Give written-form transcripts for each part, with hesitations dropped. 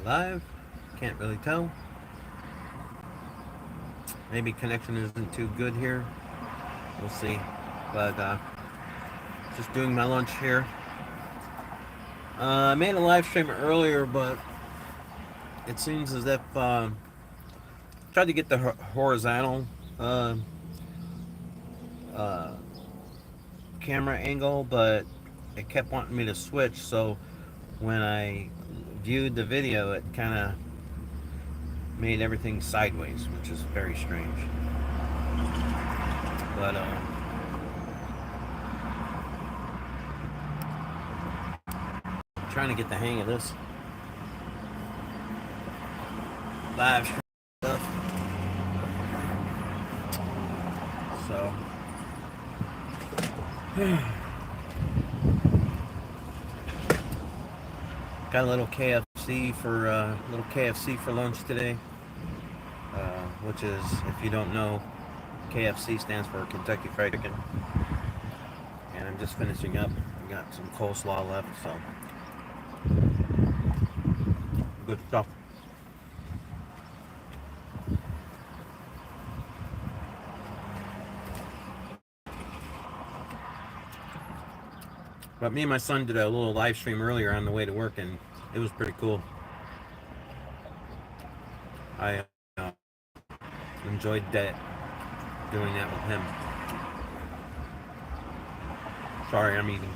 Live? Can't really tell. Maybe connection isn't too good here. We'll see. But just doing my lunch here. I made a live stream earlier, but it seems as if tried to get the horizontal uh, uh, camera angle, but it kept wanting me to switch. So when I viewed the video, it kind of made everything sideways, which is very strange. But trying to get the hang of this live stuff. So got a little KFC for lunch today, which is, if you don't know, KFC stands for Kentucky Fried Chicken. And I'm just finishing up. I got some coleslaw left, so good stuff. But me and my son did a little live stream earlier on the way to work, and it was pretty cool. I enjoyed that, doing that with him. Sorry, I'm eating.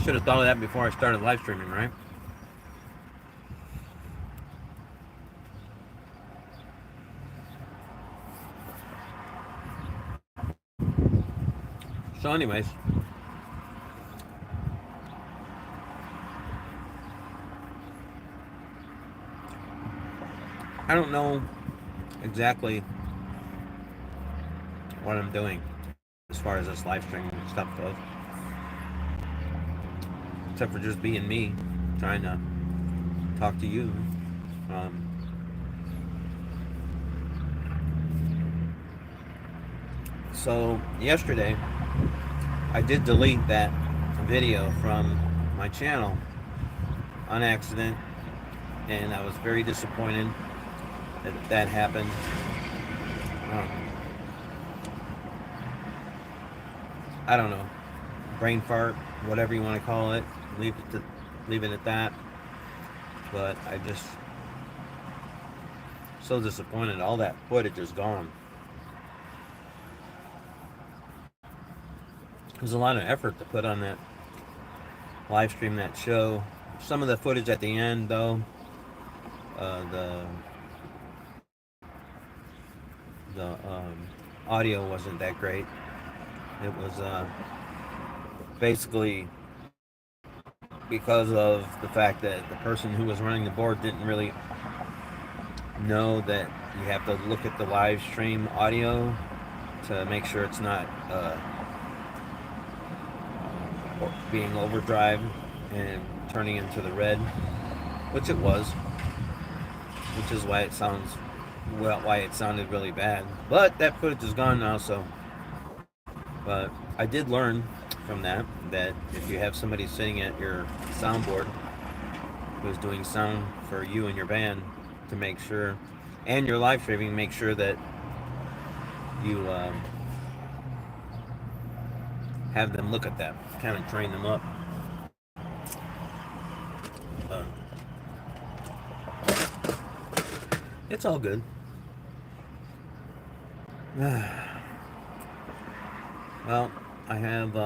Should have thought of that before I started live streaming, right? So, anyways, I don't know exactly what I'm doing as far as this live streaming stuff goes, except for just being me, trying to talk to you. Um, so yesterday, I did delete that video from my channel on accident, and I was very disappointed that that happened. Um, I don't know, brain fart, whatever you want to call it. Leave it at that. But I just so disappointed. All that footage is gone. There's a lot of effort to put on that live stream, that show. Some of the footage at the end, though, the audio wasn't that great. It was basically because of the fact that the person who was running the board didn't really know that you have to look at the live stream audio to make sure it's not being overdrive and turning into the red, which it was, which is why why it sounded really bad. But that footage is gone now, so. But I did learn from that if you have somebody sitting at your soundboard who's doing sound for you and your band, to make sure, and your live streaming, make sure that you have them look at that, kind of train them up. It's all good. Well, I have,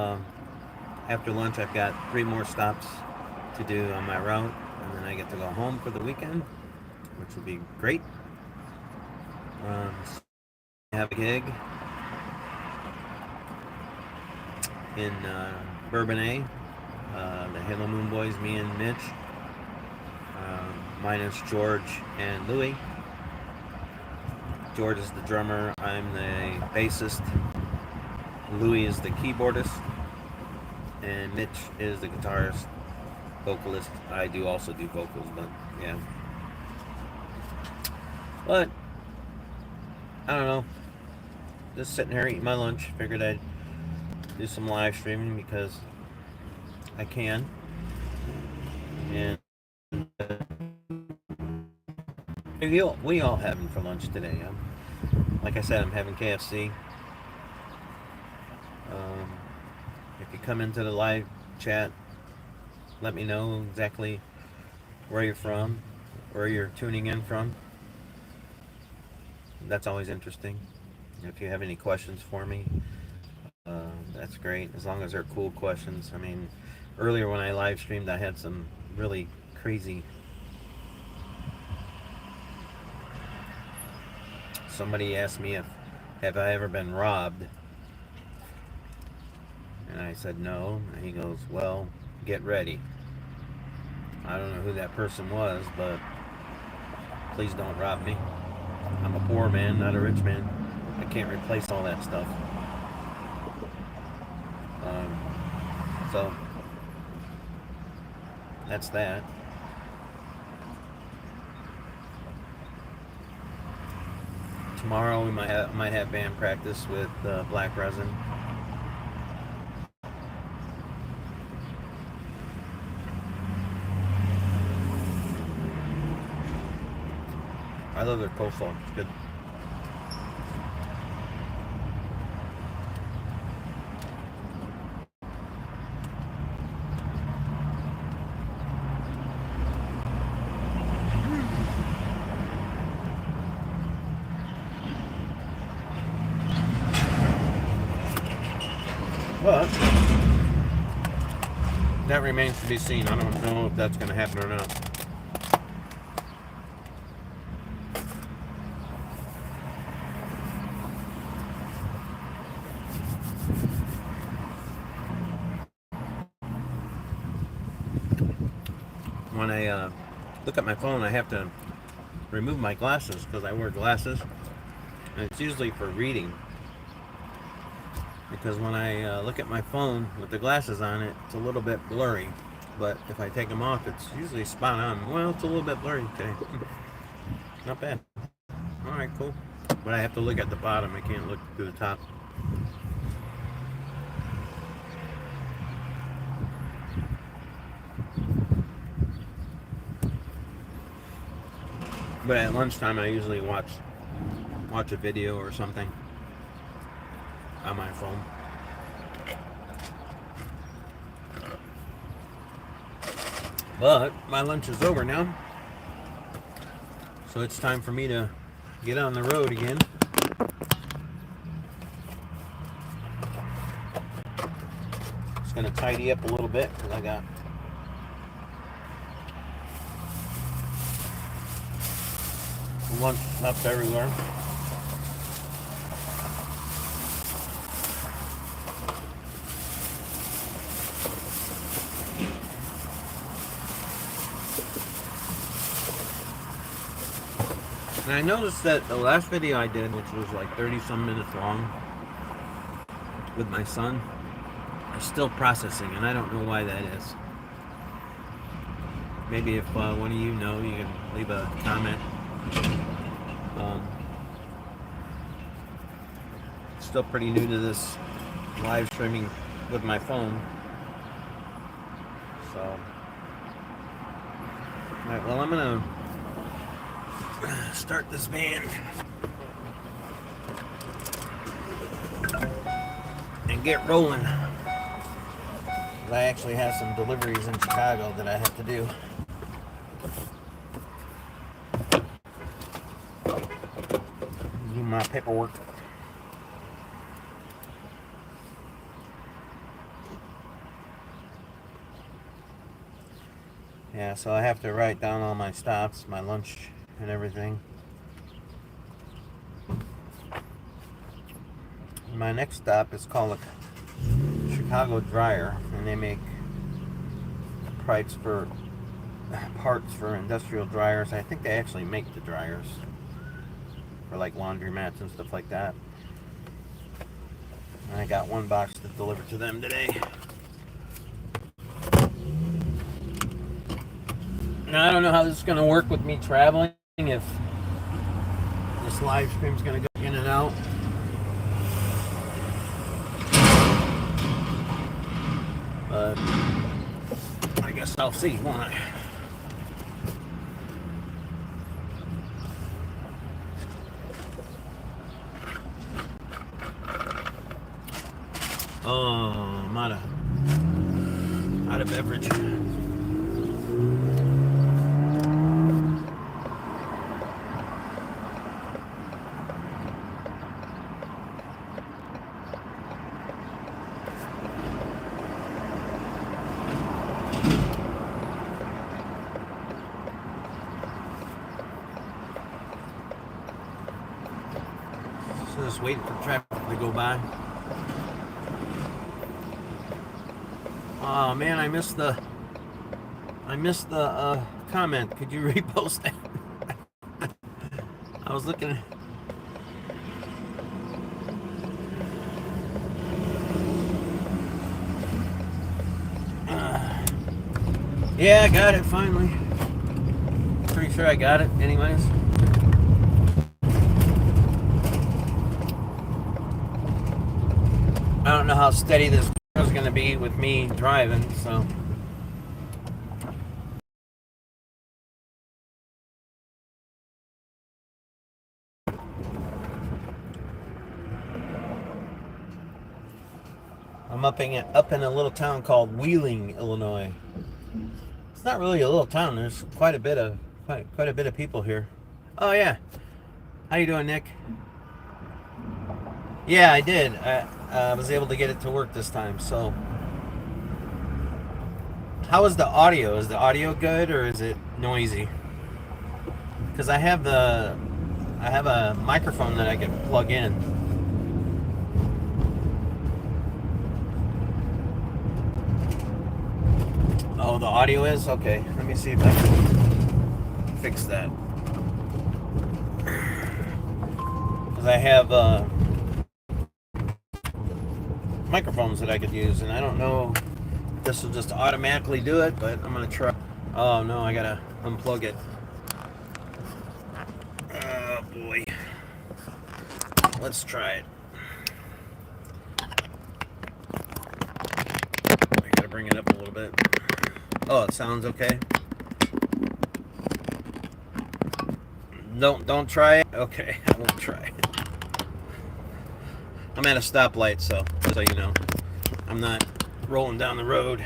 after lunch, I've got 3 more stops to do on my route, and then I get to go home for the weekend, which will be great. I have a gig in Bourbonnais, the Halo Moon Boys, me and Mitch, minus George and Louie. George is the drummer, I'm the bassist, Louis is the keyboardist, and Mitch is the guitarist, vocalist. I also do vocals, but yeah. But I don't know. Just sitting here eating my lunch. Figured I'd do some live streaming because I can. And we all having for lunch today. Like I said, I'm having KFC. Um, if you come into the live chat, let me know exactly where you're from, where you're tuning in from. That's always interesting. If you have any questions for me, that's great. As long as they're cool questions. I mean, earlier when I live streamed, I had some really crazy. Somebody asked me if have I ever been robbed, and I said no. And he goes, "Well, get ready." I don't know who that person was, but please don't rob me. I'm a poor man, not a rich man. I can't replace all that stuff. So that's that. Tomorrow we might have band practice with Black Resin. I love their coleslaw. It's good. But that remains to be seen. I don't know if that's going to happen or not. When I look at my phone, I have to remove my glasses because I wear glasses, and it's usually for reading. Because when I look at my phone with the glasses on, it's a little bit blurry. But if I take them off, it's usually spot on. Well, it's a little bit blurry today. Not bad. All right, cool. But I have to look at the bottom. I can't look through the top. But at lunchtime, I usually watch a video or something on my phone. But my lunch is over now, so it's time for me to get on the road again. Just gonna tidy up a little bit because I got lunch left everywhere. And I noticed that the last video I did, which was like 30 some minutes long with my son, is still processing, and I don't know why that is. Maybe if one of you know, you can leave a comment. Still pretty new to this live streaming with my phone. So, alright, well, I'm gonna start this band and get rolling. I actually have some deliveries in Chicago that I have to do. Do my paperwork. Yeah, so I have to write down all my stops, my lunch and everything. My next stop is called a Chicago Dryer, and they make parts for industrial dryers. I think they actually make the dryers for like laundromats and stuff like that. And I got one box to deliver to them today. Now, I don't know how this is going to work with me traveling, if this live stream is going to go in and out. But I guess I'll see, won't I? Oh, I'm out of beverage. So just waiting for traffic to go by. Oh man, I missed the comment. Could you repost that? I was looking. Yeah, I got it finally. Pretty sure I got it. Anyways. I don't know how steady this is going to be with me driving, so. I'm up in a little town called Wheeling, Illinois. It's not really a little town. There's quite a bit of people here. Oh yeah, how you doing, Nick? Yeah, I did. I was able to get it to work this time. So, how is the audio? Is the audio good or is it noisy? Because I have a microphone that I can plug in. Oh, the audio is? Okay. Let me see if I can fix that. Because I have microphones that I could use, and I don't know if this will just automatically do it, but I'm going to try. Oh, no, I got to unplug it. Oh, boy. Let's try it. I got to bring it up a little bit. Oh, it sounds okay. Don't try it. Okay, I won't try it. I'm at a stoplight, so just so you know, I'm not rolling down the road.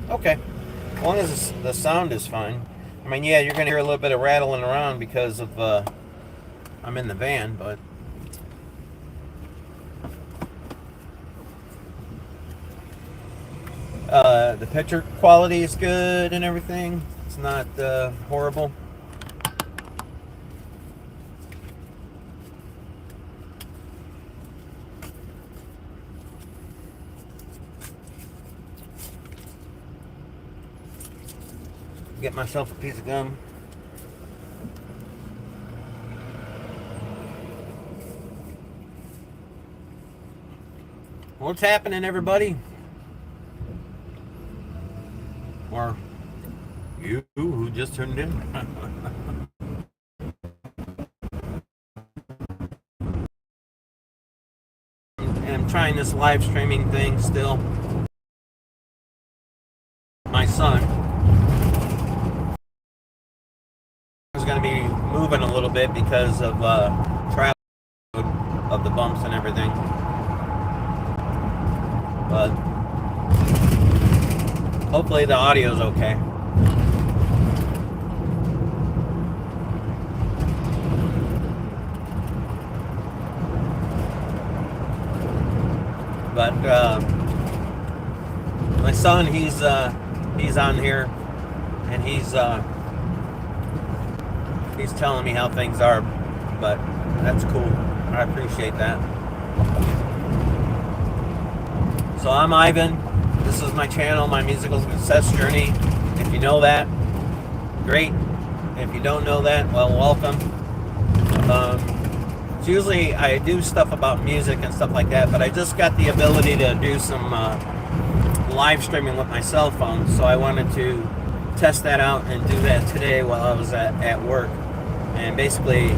Okay, as long as the sound is fine. I mean, yeah, you're gonna hear a little bit of rattling around because of I'm in the van, but. The picture quality is good and everything. It's not horrible. Get myself a piece of gum. What's happening, everybody? Or you who just turned in. And I'm trying this live streaming thing still. My son is going to be moving a little bit because of traffic of the bumps and everything. But hopefully the audio's okay. But my son, he's on here, and he's telling me how things are. But that's cool. I appreciate that. So I'm Ivan. This is my channel, my musical success journey. If you know that, great. If you don't know that, well, welcome. It's usually I do stuff about music and stuff like that, but I just got the ability to do some live streaming with my cell phone, so I wanted to test that out and do that today while I was at work. And basically,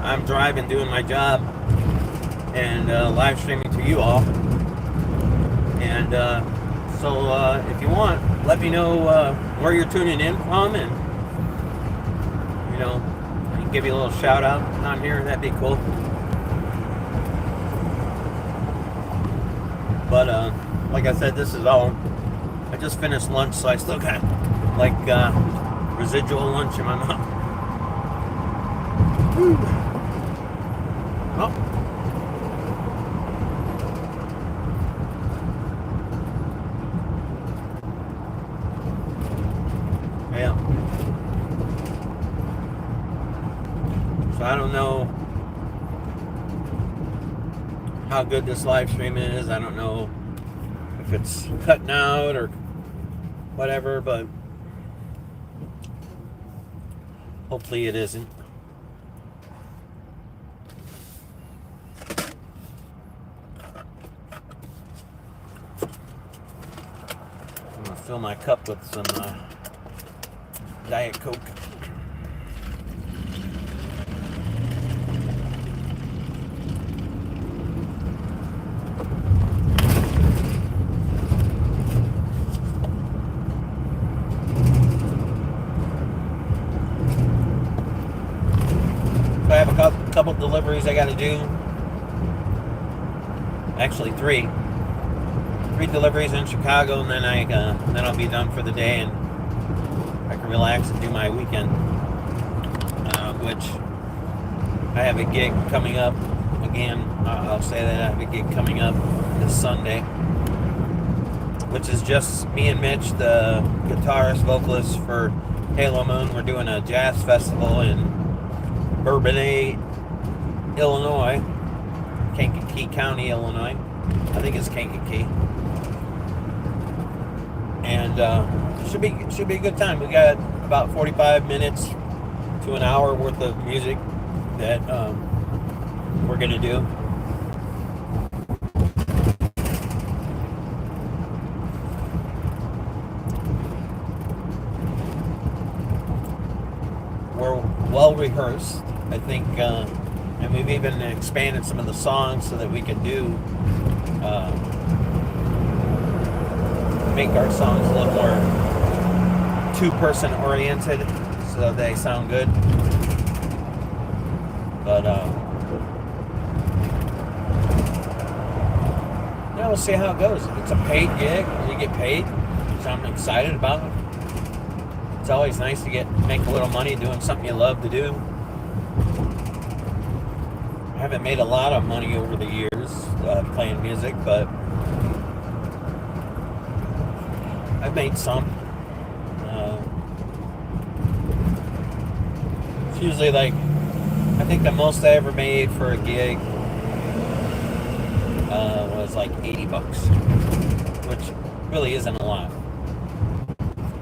I'm driving, doing my job, and live streaming to you all. And so if you want, let me know where you're tuning in from, and I can give you a little shout out on here. That'd be cool. But like I said, this is all. I just finished lunch, so I still got like residual lunch in my mouth. Oh. Yeah. So I don't know how good this live stream is. I don't know if it's cutting out or whatever, but hopefully it isn't. I'm gonna fill my cup with some Diet Coke. I have a couple deliveries I got to do. Actually, three deliveries in Chicago, and then then I'll be done for the day, and I can relax and do my weekend. Which I have a gig coming up. Again, I'll say that I have a gig coming up this Sunday, which is just me and Mitch, the guitarist, vocalist for Halo Moon. We're doing a jazz festival in Bourbonnais, Illinois, Kankakee County, Illinois. I think it's Kankakee, and should be a good time. We got about 45 minutes to an hour worth of music that we're gonna do. We're well rehearsed, I think, and we've even expanded some of the songs so that we can make our songs a little more two-person oriented so they sound good. But yeah, we'll see how it goes. It's a paid gig. We get paid, so I'm excited about it. It's always nice to make a little money doing something you love to do. I haven't made a lot of money over the years playing music, but I've made some. It's usually like, I think the most I ever made for a gig was like $80, which really isn't a lot.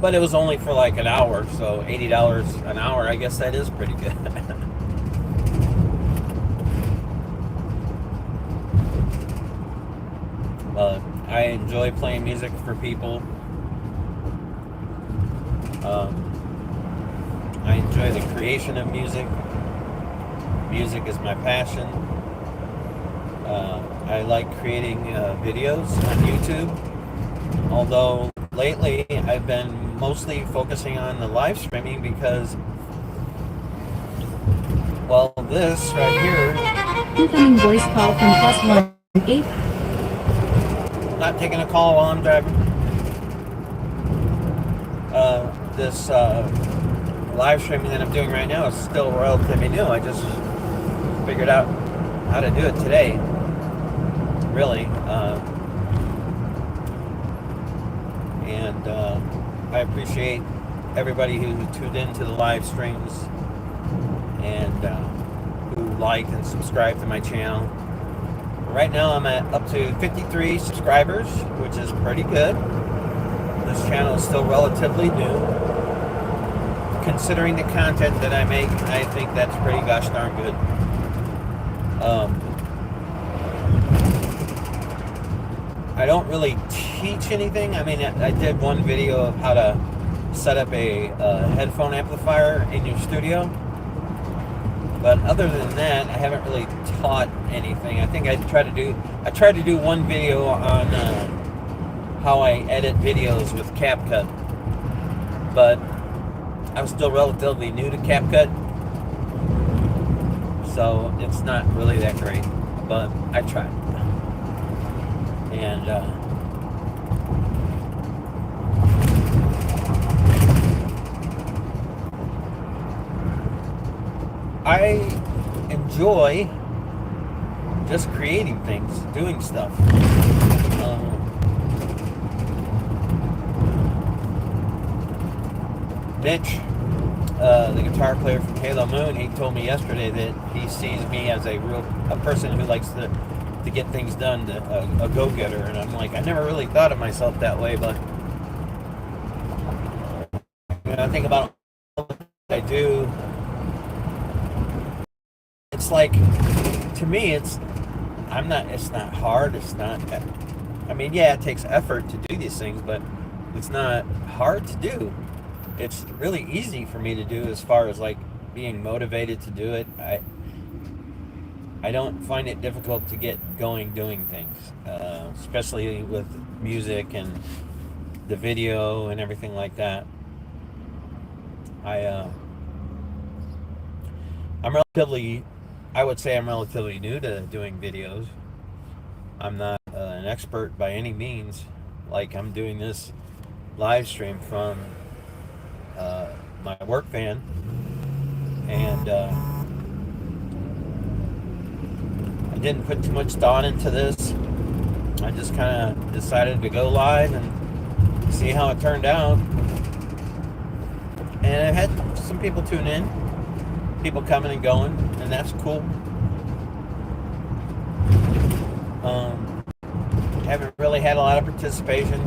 But it was only for like an hour, so $80 an hour, I guess that is pretty good. But I enjoy playing music for people. I enjoy the creation of music. Music is my passion. I like creating videos on YouTube, although lately I've been mostly focusing on the live streaming because, well, this right here. Incoming voice call from +1 8. Not taking a call while I'm driving. This live streaming that I'm doing right now is still relatively new. I just figured out how to do it today. Really. And I appreciate everybody who tuned into the live streams and who liked and subscribed to my channel. Right now I'm at up to 53 subscribers, which is pretty good. This channel is still relatively new. Considering the content that I make, I think that's pretty gosh darn good. I don't really teach anything. I mean, I did one video of how to set up a headphone amplifier in your studio. But other than that, I haven't really taught anything. I think I tried to do one video on how I edit videos with CapCut. But I'm still relatively new to CapCut, so it's not really that great. But I tried. And I enjoy just creating things, doing stuff. Mitch, the guitar player from Halo Moon, he told me yesterday that he sees me as a person who likes to get things done, a go-getter. And I'm like, I never really thought of myself that way, but when I think about what I do, it's like, to me, it's not hard. I mean, yeah, it takes effort to do these things, but it's not hard to do. It's really easy for me to do as far as like being motivated to do it. I don't find it difficult to get going doing things, especially with music and the video and everything like that. I would say I'm relatively new to doing videos. I'm not an expert by any means. Like, I'm doing this live stream from my work van, and I didn't put too much thought into this. I just kind of decided to go live and see how it turned out. And I had some people tune in, people coming and going, and that's cool. Haven't really had a lot of participation.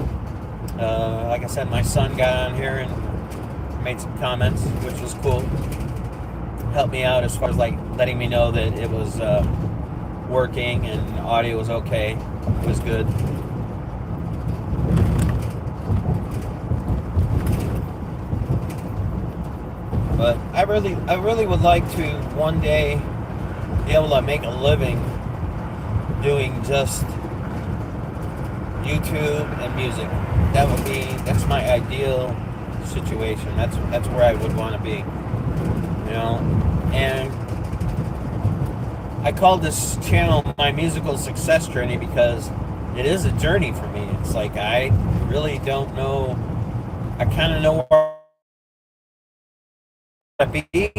Like I said, my son got on here and made some comments, which was cool. Helped me out as far as like letting me know that it was working and audio was okay. It was good. But I really would like to one day be able to make a living doing just YouTube and music. That's my ideal situation. That's where I would want to be. You know? And I call this channel My Musical Success Journey because it is a journey for me. It's like I really don't know. I kind of know where I want to be.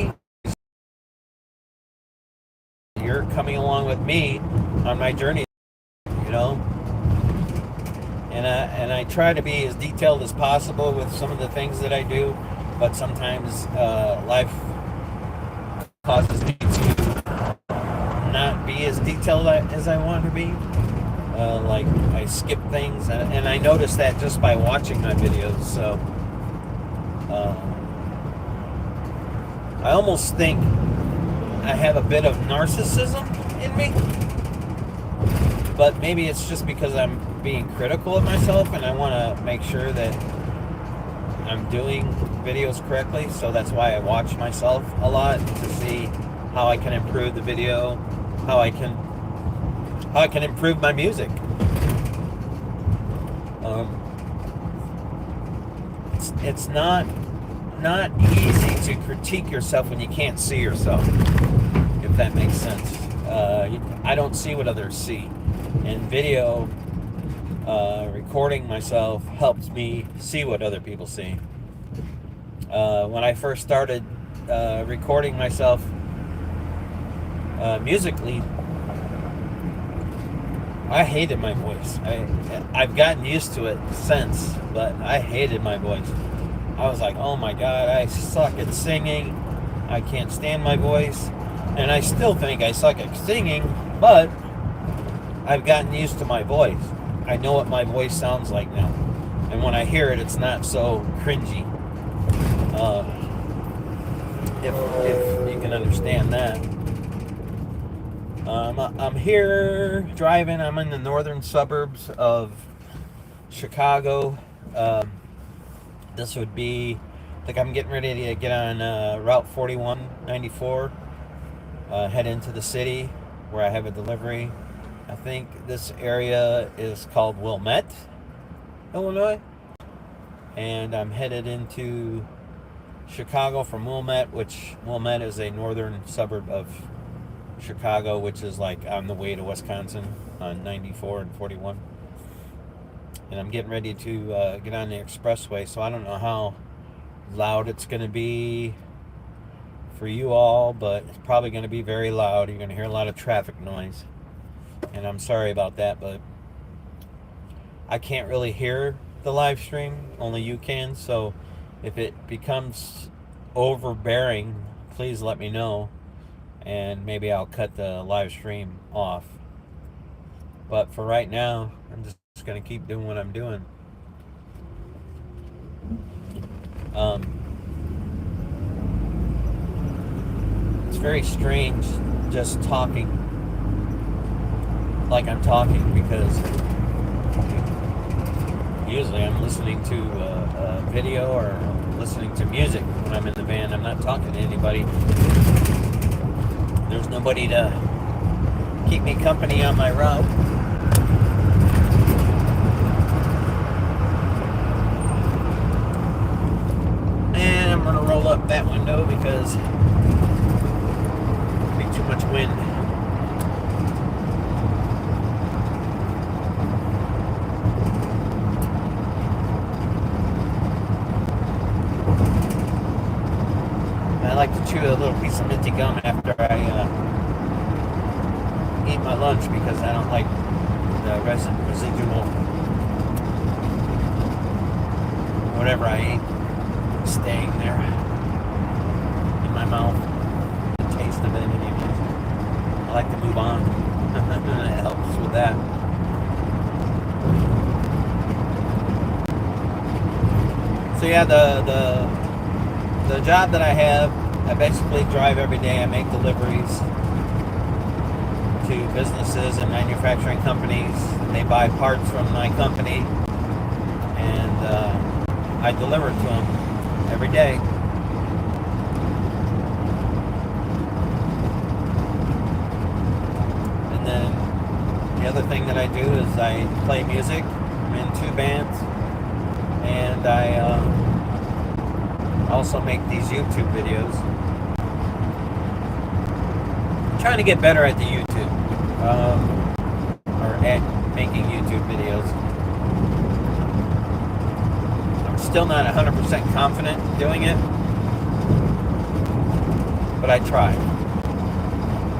You're coming along with me on my journey, you know? And I try to be as detailed as possible with some of the things that I do, but sometimes life causes me to not be as detailed as I want to be. Like I skip things, and I notice that just by watching my videos. So I almost think I have a bit of narcissism in me, but maybe it's just because I'm being critical of myself and I want to make sure that I'm doing videos correctly. So that's why I watch myself a lot to see how I can improve the video, how I can improve my music. It's not easy to critique yourself when you can't see yourself, if that makes sense. I don't see what others see, and video recording myself helps me see what other people see. When I first started recording myself musically, I hated my voice. I've gotten used to it since, but I hated my voice. I was like, oh my God, I suck at singing. I can't stand my voice. And I still think I suck at singing, but I've gotten used to my voice. I know what my voice sounds like now. And when I hear it, it's not so cringy. If you can understand that. I'm here driving. I'm in the northern suburbs of Chicago. This would be, like, I'm getting ready to get on Route 4194, head into the city where I have a delivery. I think this area is called Wilmette, Illinois. And I'm headed into Chicago from Wilmette, which Wilmette is a northern suburb of Chicago, which is like on the way to Wisconsin on 94 and 41. and I'm getting ready to get on the expressway, so I don't know how loud it's going to be for you all, but it's probably going to be very loud. You're going to hear a lot of traffic noise, and I'm sorry about that, but I can't really hear the live stream, only you can, so if it becomes overbearing, please let me know, and maybe I'll cut the live stream off. But for right now, I'm just going to keep doing what I'm doing. It's very strange just talking like I'm talking, because usually I'm listening to a video or listening to music when I'm in the van. I'm not talking to anybody. There's nobody to keep me company on my route. And I'm going to roll up that window because there'll be too much wind. I like to chew a little piece of minty gum after I eat my lunch, because I don't like the residual whatever I ate staying there in my mouth. The taste of it anyways. I like to move on. It helps with that. So yeah, the job that I have, I basically drive every day. I make deliveries to businesses and manufacturing companies. They buy parts from my company, and I deliver to them every day. And then the other thing that I do is I play music. I'm in 2 bands, and I also make these YouTube videos. I'm trying to get better at the YouTube, or at making YouTube videos. I'm still not 100% confident doing it, but I try.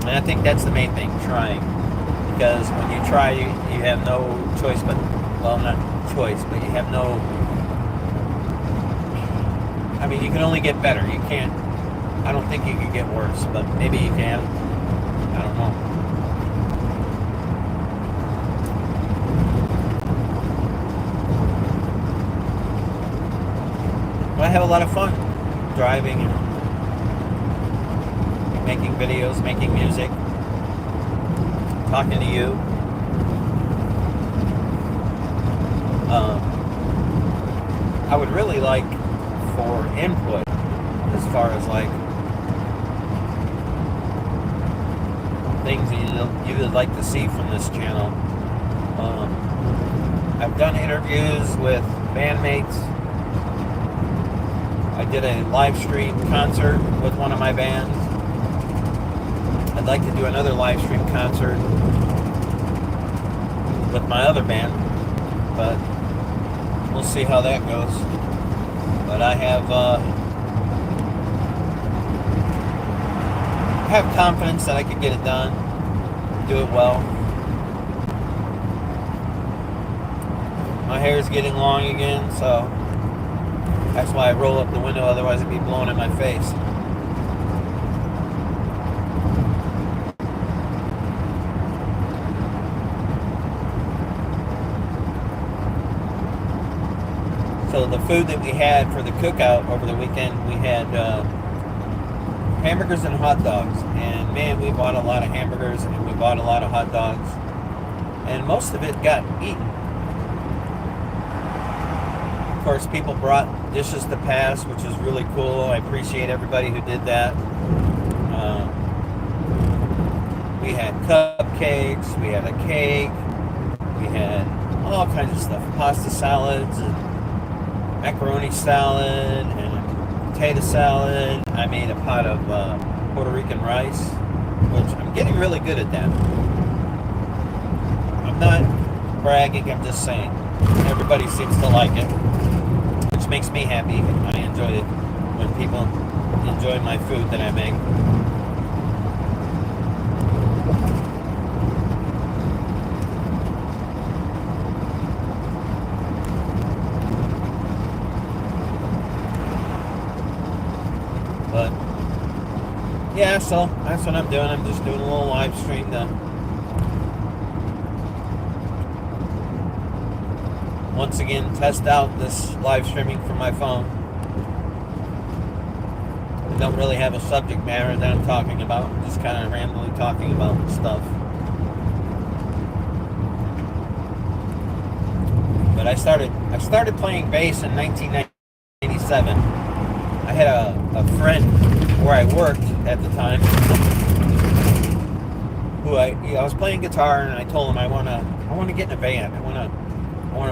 And I think that's the main thing, trying. Because when you try, you have no choice but, well, not choice, but you have no, I mean, you can only get better. You can't, I don't think you can get worse, but maybe you can. I don't know. But I have a lot of fun driving and making videos, making music, talking to you. I would really like for input as far as like things you would like to see from this channel. I've done interviews with bandmates. I did a live stream concert with one of my bands. I'd like to do another live stream concert with my other band, but we'll see how that goes. But I have confidence that I could get it done, do it well. My hair is getting long again, so that's why I roll up the window, otherwise it'd be blowing in my face. So the food that we had for the cookout over the weekend, we had hamburgers and hot dogs. And man, we bought a lot of hamburgers and we bought a lot of hot dogs. And most of it got eaten. Of course, people brought dishes to pass, which is really cool. I appreciate everybody who did that. We had cupcakes, we had a cake, we had all kinds of stuff. Pasta salads, and macaroni salad, and potato salad. I made a pot of Puerto Rican rice, which I'm getting really good at that. I'm not bragging, I'm just saying. everybody seems to like it, which makes me happy. I enjoy it when people enjoy my food that I make. But yeah, so that's what I'm doing. I'm just doing a little live stream to once again test out this live streaming from my phone. I don't really have a subject matter that I'm talking about. I'm just kind of randomly talking about stuff. But I started playing bass in 1997. I had a friend where I worked at the time who I was playing guitar, and I told him I want to get in a band. I want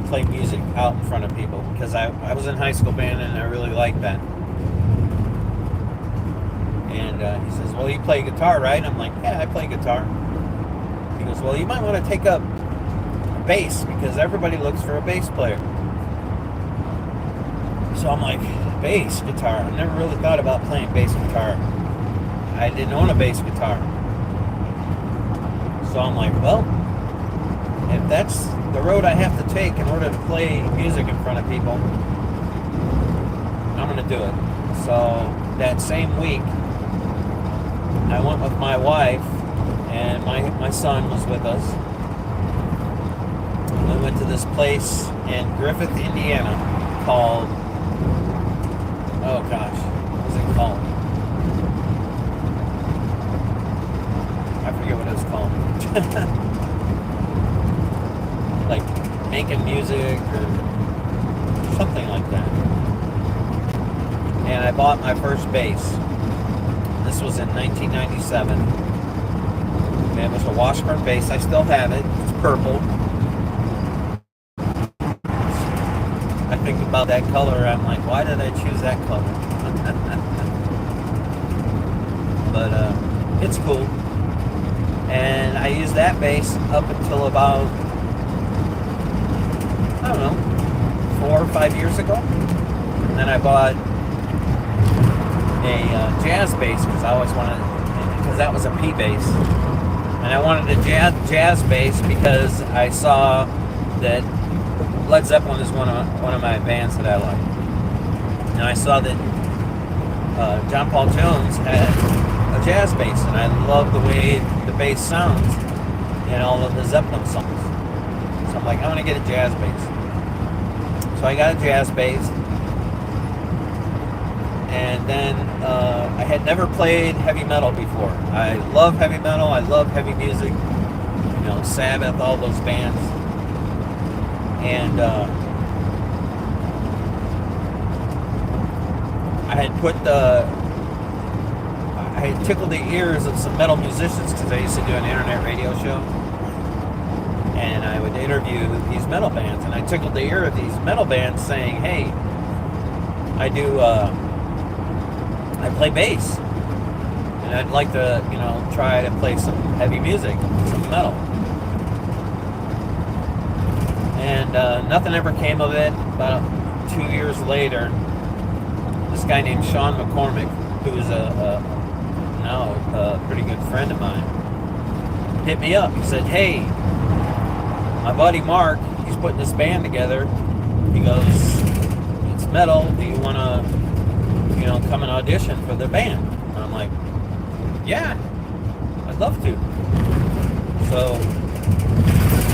to play music out in front of people because I was in high school band and I really liked that. And he says, "Well, you play guitar, right?" I'm like, "Yeah, I play guitar." He goes, "Well, you might want to take up bass because everybody looks for a bass player." So I'm like, bass guitar? I never really thought about playing bass guitar. I didn't own a bass guitar. So I'm like, well, if that's the road I have to take in order to play music in front of people, I'm going to do it. So that same week, I went with my wife, and my son was with us. We went to this place in Griffith, Indiana called, oh gosh, what was it called? I forget what it was called. Like making music or something like that. And I bought my first bass. This was in 1997. And it was a Washburn bass. I still have it. It's purple. I think about that color. I'm like, why did I choose that color? But it's cool. And I used that bass up until about, I don't know, 4 or 5 years ago. And then I bought a jazz bass because I always wanted, because that was a P bass. And I wanted a jazz bass because I saw that Led Zeppelin is one of my bands that I like. And I saw that John Paul Jones had a jazz bass, and I love the way the bass sounds in all of the Zeppelin songs. So I'm like, I want to get a jazz bass. So I got a jazz bass, and then I had never played heavy metal before. I love heavy metal. I love heavy music. You know, Sabbath, all those bands. And I had tickled the ears of some metal musicians because I used to do an internet radio show, and I would interview these metal bands, and I tickled the ear of these metal bands saying, "Hey, I play bass, and I'd like to, try to play some heavy music, some metal." And nothing ever came of it. About 2 years later, this guy named Sean McCormick, who is now a pretty good friend of mine, hit me up. He said, "Hey, my buddy Mark, he's putting this band together." He goes, "It's metal. Do you want to, come and audition for the band?" And I'm like, "Yeah, I'd love to." So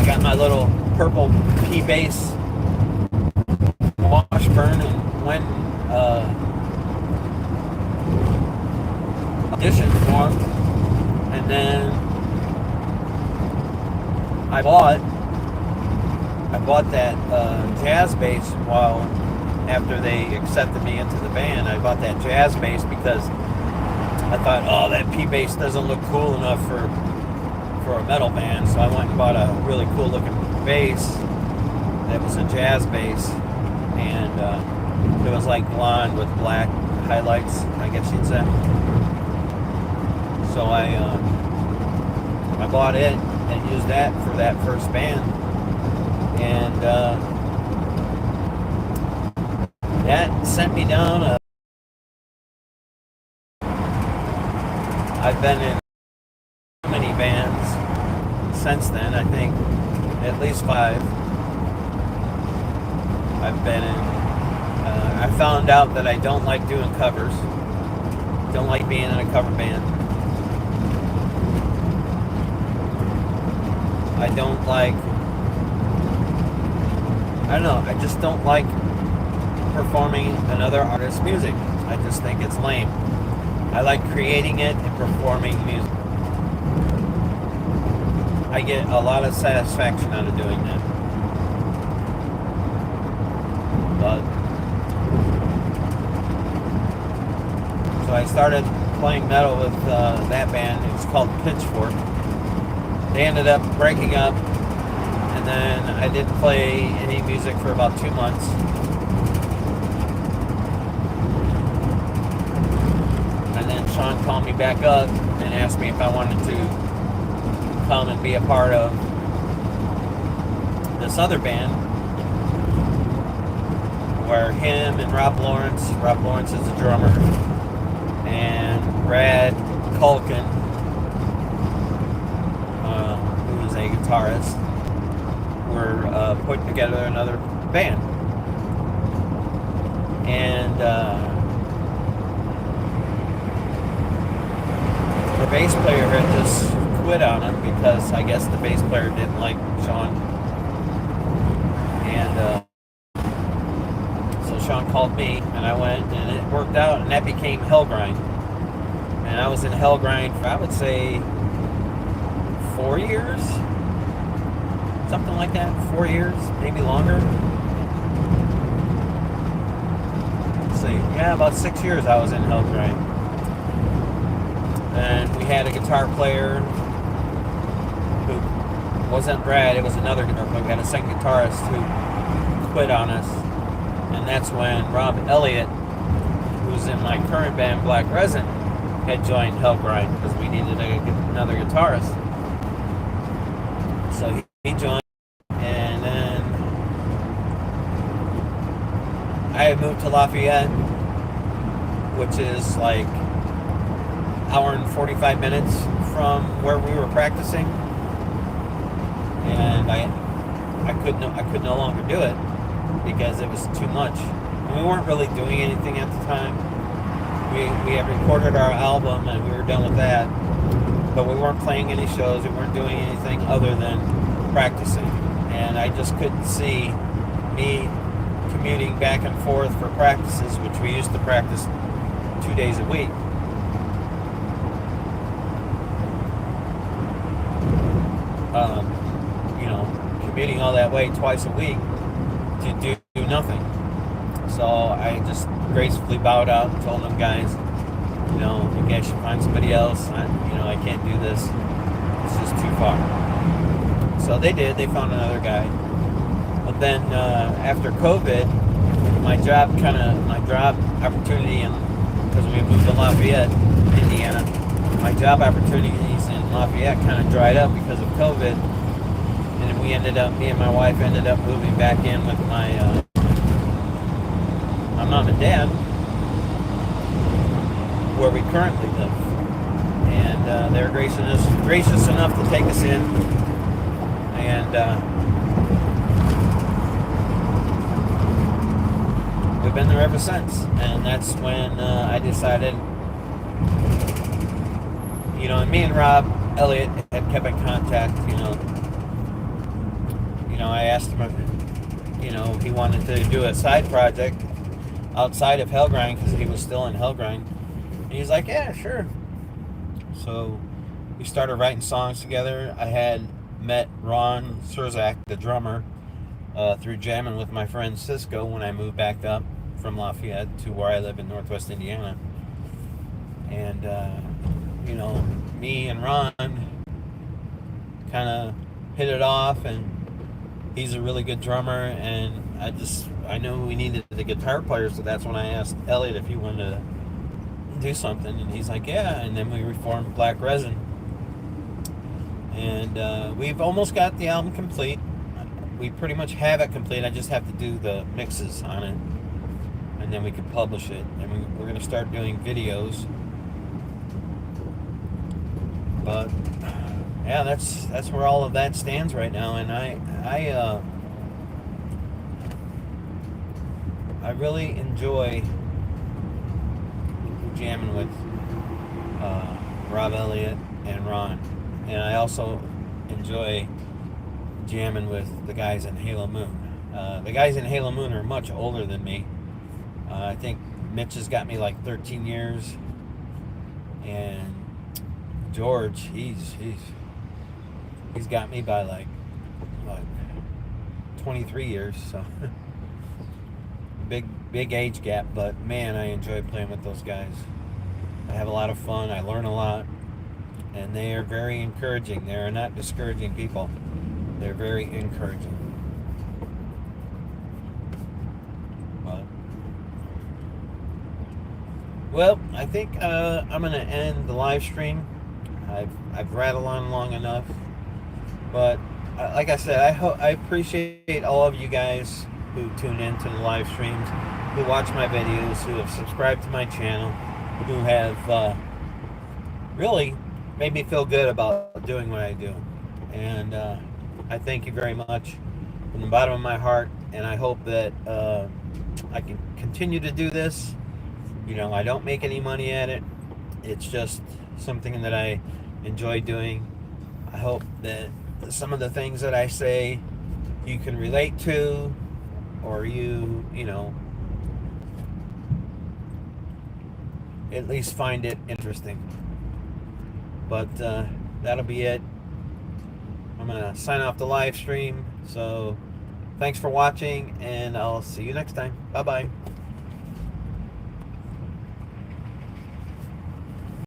I got my little purple P bass Washburn and went auditioned for him, and then I bought that jazz bass after they accepted me into the band. I bought that jazz bass because I thought, oh, that P bass doesn't look cool enough for a metal band, so I went and bought a really cool looking bass that was a jazz bass, and it was like blonde with black highlights, I guess you'd say. So I bought it and used that for that first band, and that sent me down I've been in so many bands since then. I think at least 5 I've been in. I found out that I don't like doing covers. Don't like being in a cover band. I don't like, I don't know, I just don't like performing another artist's music. I just think it's lame. I like creating it and performing music. I get a lot of satisfaction out of doing that. But so I started playing metal with that band. It was called Pitchfork. They ended up breaking up, and then I didn't play any music for about 2 months. And then Sean called me back up and asked me if I wanted to come and be a part of this other band where him and Rob Lawrence is the drummer, and Brad Culkin, who is a guitarist, were putting together another band. And the bass player had just quit on him because I guess the bass player didn't like Sean. And so Sean called me, and I went, and it worked out, and that became Hellgrind. And I was in Hellgrind for, I would say, 4 years? Something like that, 4 years, maybe longer. Let's see, yeah, about 6 years I was in Hellgrind. And we had a guitar player who wasn't Brad, it was another guitar player. We had a second guitarist who quit on us. And that's when Rob Elliott, who's in my current band, Black Resin, had joined Hellgrind because we needed another guitarist. So he joined, and then I had moved to Lafayette, which is like hour and 45 minutes from where we were practicing, and I could no longer do it because it was too much. And we weren't really doing anything at the time. We had recorded our album and we were done with that, but we weren't playing any shows. We weren't doing anything other than practicing, and I just couldn't see me commuting back and forth for practices, which we used to practice 2 days a week. Commuting all that way twice a week to do nothing. So I just gracefully bowed out and told them, guys, you guys should find somebody else. I can't do this. It's just too far. So they did. They found another guy. But then after COVID, my job opportunity, because we moved to Lafayette, Indiana, my job opportunities in Lafayette kind of dried up because of COVID. And me and my wife ended up moving back in with my mom and dad, where we currently live. And they were gracious enough to take us in. And we've been there ever since. And that's when I decided, and me and Rob Elliott had kept in contact, I asked him if, he wanted to do a side project outside of Hellgrind because he was still in Hellgrind. And he's like, yeah, sure. So we started writing songs together. I had met Ron Surzak, the drummer, through jamming with my friend Cisco when I moved back up from Lafayette to where I live in Northwest Indiana. And, me and Ron kind of hit it off, and he's a really good drummer, and I knew we needed the guitar player, so that's when I asked Elliot if he wanted to do something, and he's like, yeah, and then we reformed Black Resin. And we've almost got the album complete. We pretty much have it complete. I just have to do the mixes on it. and then we can publish it. And we're going to start doing videos. But yeah, that's where all of that stands right now, and I really enjoy jamming with Rob Elliott and Ron, and I also enjoy jamming with the guys in Halo Moon. The guys in Halo Moon are much older than me. I think Mitch has got me like 13 years, and George, he's got me by like what 23 years. So big age gap, but man, I enjoy playing with those guys. I have a lot of fun. I learn a lot, and they are very encouraging. They are not discouraging people. They're very encouraging. Well, I think I'm gonna end the live stream. I've rattled on long enough, but like I said, I appreciate all of you guys who tune into the live streams, who watch my videos, who have subscribed to my channel, who have really made me feel good about doing what I do. And I thank you very much from the bottom of my heart, and I hope that I can continue to do this. You know, I don't make any money at it. It's just something that I enjoy doing. I hope that some of the things that I say you can relate to, or you know, at least find it interesting. But that'll be it. I'm going to sign off the live stream. So thanks for watching, and I'll see you next time. Bye-bye.